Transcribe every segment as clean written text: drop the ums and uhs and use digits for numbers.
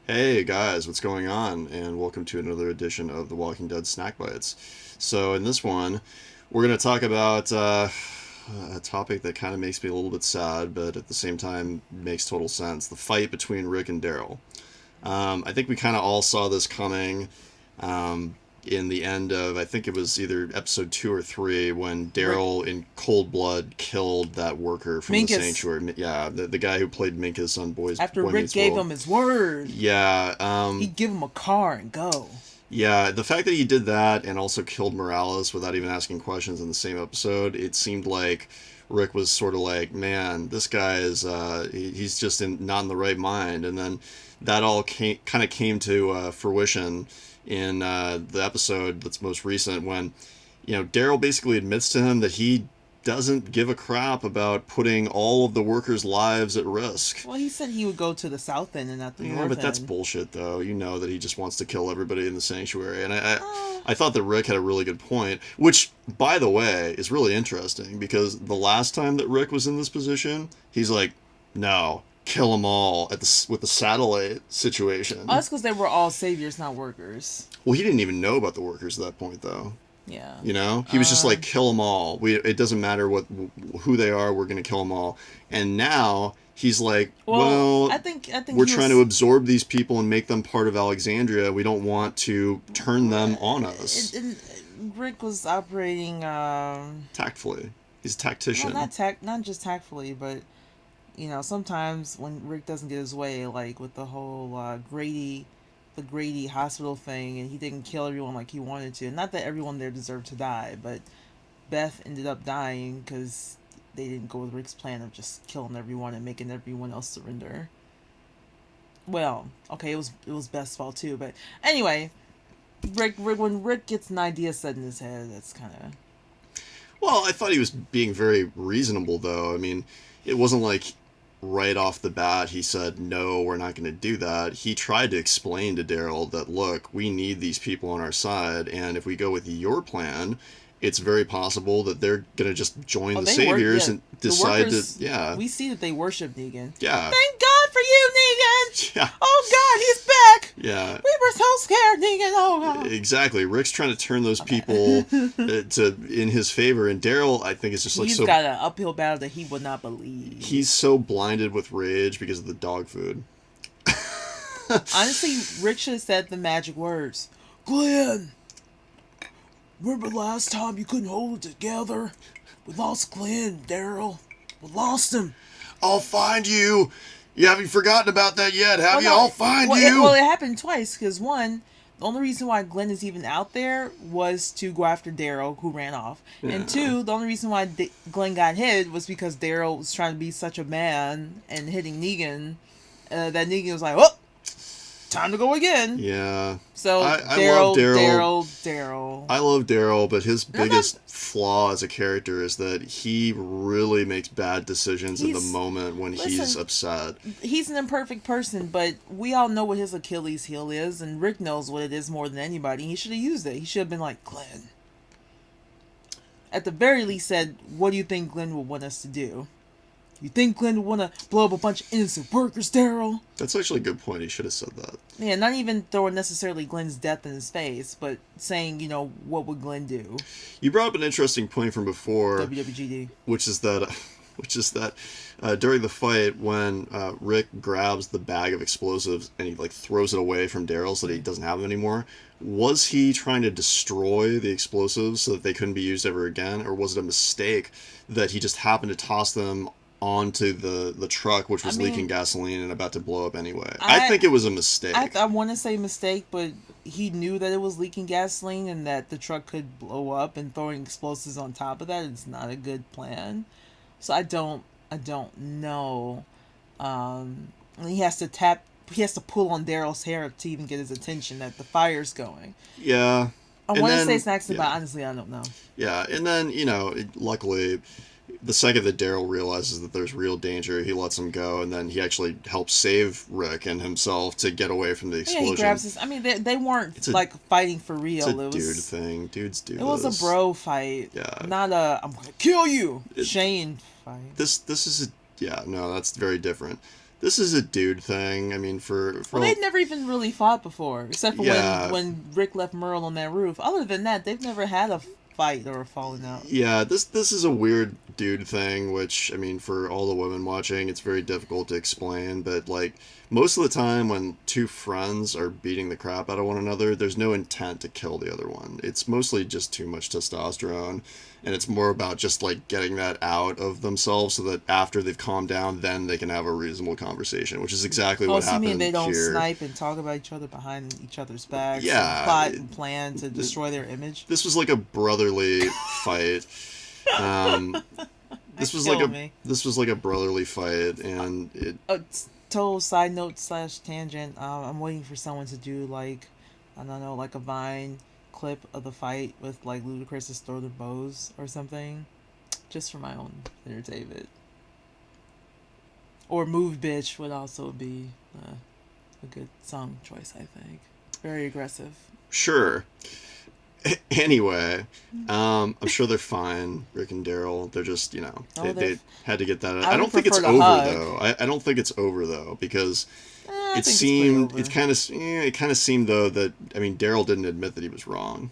Hey guys, what's going on? And welcome to another edition of The Walking Dead SnackBites. So, in this one, we're going to talk about a topic that kind of makes me a little bit sad, but at the same time makes total sense: the fight between Rick and Daryl. I think we kind of all saw this coming in the end of, I think it was either episode 2 or 3, when Rick Daryl, in cold blood, killed that worker from the Minkus. sanctuary. Yeah, the guy who played Minkus on After Boy Rick Meets gave World. him his word, Yeah, he'd give him a car and go. yeah, the fact that he did that and also killed Morales without even asking questions in the same episode, it seemed like Rick was sort of like, man, this guy is he's just not in the right mind. And then that all kind of came to fruition in the episode that's most recent when, Daryl basically admits to him that he doesn't give a crap about putting all of the workers' lives at risk. Well, he said he would go to the south end and not the Yeah, north but that's end. bullshit, though. You know that he just wants to kill everybody in the sanctuary, and I, Uh, I thought that Rick had a really good point, which, by the way, is really interesting because the last time that Rick was in this position, he's like, "No, kill them all" with the satellite situation. that's because they were all saviors, not workers. Well, he didn't even know about the workers at that point, though. Yeah. He was just like, kill them all. It doesn't matter who they are. We're gonna kill them all. And now he's like, Well, well, I think we're he trying to was. absorb these people and make them part of Alexandria. We don't want to turn them on us. Rick was operating. Tactfully, he's a Well, tactician. not just tactfully, but sometimes when Rick doesn't get his way, like with the whole the Grady hospital thing, and he didn't kill everyone like he wanted to. Not that everyone there deserved to die, but Beth ended up dying because they didn't go with Rick's plan of just killing everyone and making everyone else surrender. Well, okay, it was Beth's fault too, but anyway, Rick when Rick gets an idea set in his head, that's kind of. Well, I thought he was being very reasonable, though. I mean, it wasn't like right off the bat he said, no, we're not going to do that. He tried to explain to Daryl that, look, we need these people on our side, and if we go with your plan, it's very possible that they're going to just join Oh, the they work. Saviors Yeah, and the decide to, workers. yeah, We see that they worship Negan. yeah, Thank God for you, Negan. yeah, Oh God, he's back. yeah. We were so scared, Negan. Oh God. Exactly. Rick's trying to turn those people to in his favor, and Daryl, I think, is just like He's so. got an uphill battle that he would not believe. He's so blinded with rage because of the dog food. Honestly, Rick should have said the magic words. Glenn, remember last time you couldn't hold it together? We lost Glenn, Daryl. We lost him. I'll find you. You haven't forgotten about that yet, have you? no, I'll find well, you. Well, it happened twice. Because one, the only reason why Glenn is even out there was to go after Daryl, who ran off. Yeah. And two, the only reason why Glenn got hit was because Daryl was trying to be such a man and hitting Negan. That Negan was like, oh, time to go again. Yeah. So I Daryl, love Daryl. I love Daryl, but his I'm not- biggest flaw as a character is that he really makes bad decisions in the He's- moment when he's listen, upset. He's an imperfect person, but we all know what his Achilles heel is, and Rick knows what it is more than anybody. He should have used it. He should have been like, Glenn. At the very least said, what do you think Glenn would want us to do? You think Glenn would want to blow up a bunch of innocent workers, Daryl? That's actually a good point. He should have said that. Yeah, not even throwing necessarily Glenn's death in his face, but saying, what would Glenn do? You brought up an interesting point from before, WWGD. which is that during the fight when Rick grabs the bag of explosives and he throws it away from Daryl so that he doesn't have them anymore, was he trying to destroy the explosives so that they couldn't be used ever again, or was it a mistake that he just happened to toss them onto the truck, which was leaking gasoline and about to blow up anyway? I think it was a mistake. I want to say mistake, but he knew that it was leaking gasoline and that the truck could blow up, and throwing explosives on top of that is not a good plan. So I don't know. And he has to pull on Daryl's hair to even get his attention that the fire's going. Yeah. I And want to then- say snacks, yeah. but honestly, I don't know. Yeah, and then, luckily, the second that Daryl realizes that there's real danger, he lets him go, and then he actually helps save Rick and himself to get away from the Yeah, explosion. he grabs his. I mean, they weren't It's a- fighting for real. It's a It dude was thing. Dudes do it was this. a bro fight. Yeah. Not a I'm gonna kill you, It- Shane fight. This is a... Yeah, no, that's very different. this is a dude thing. I mean, for Well, they'd never even really fought before, except for when Rick left Merle on that roof. Other than that, they've never had a fight or a falling out. Yeah, this is a weird dude thing, which, I mean, for all the women watching, it's very difficult to explain, but, like, most of the time when two friends are beating the crap out of one another, there's no intent to kill the other one. It's mostly just too much testosterone, and it's more about just, like, getting that out of themselves so that after they've calmed down, then they can have a reasonable conversation, which is exactly what happened here. Oh, so you mean they don't snipe and talk about each other behind each other's backs? Yeah. And plot and plan to destroy their image? This was like a brotherly fight. This was like a brotherly fight, and it. Total side note / tangent. I'm waiting for someone to do like, I don't know, like a Vine clip of the fight with like Ludacris's Throw the Bows or something, just for my own entertainment. Or Move Bitch would also be a good song choice, I think. Very aggressive. Sure. Anyway, I'm sure they're fine, Rick and Daryl. They're just, they had to get that out. I don't think it's over, though. I don't think it's over, though, because it kind of seemed, though, that, I mean, Daryl didn't admit that he was wrong.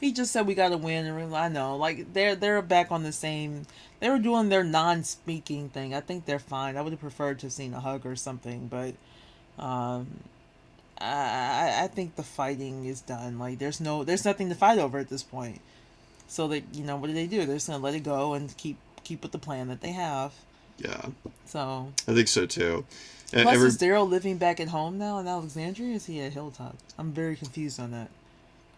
He just said we gotta win. I know, like, they're back on the same, they were doing their non-speaking thing. I think they're fine. I would have preferred to have seen a hug or something, but, I think the fighting is done. Like, there's nothing to fight over at this point. So what do? They're just gonna let it go and keep with the plan that they have. Yeah. So I think so too. Plus, is Daryl living back at home now in Alexandria? Or is he at Hilltop? I'm very confused on that.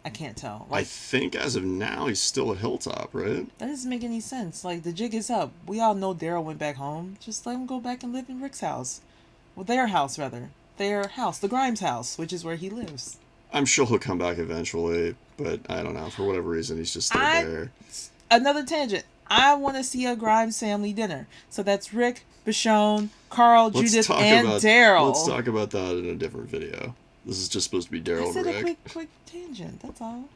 I can't tell. I think as of now he's still at Hilltop, right? That doesn't make any sense. Like, the jig is up. We all know Daryl went back home. Just let him go back and live in Rick's house. Well, their house rather. Their house, the Grimes house, which is where he lives. I'm sure he'll come back eventually, but I don't know. For whatever reason, he's just still there. Another tangent. I want to see a Grimes family dinner. So that's Rick, Michonne, Carl, Judith, and Daryl. Let's talk about that in a different video. This is just supposed to be Daryl and Rick. I said a quick tangent. That's all.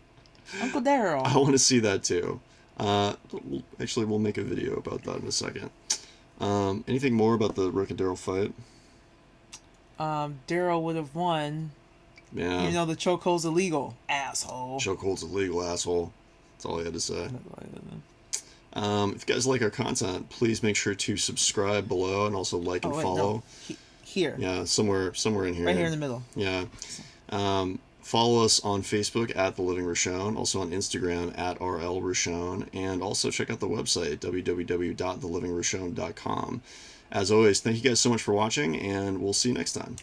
Uncle Daryl. I want to see that too. We'll make a video about that in a second. Anything more about the Rick and Daryl fight? Daryl would have won. Yeah. The chokehold's illegal. Asshole. Chokehold's illegal, asshole. That's all I had to say. If you guys like our content, please make sure to subscribe below and also like and follow. No. Here. Yeah, somewhere in here. Right here in the middle. Yeah. Follow us on Facebook at The Living Rochon, also on Instagram at RL Rochon, and also check out the website, www.thelivingrochon.com. As always, thank you guys so much for watching, and we'll see you next time.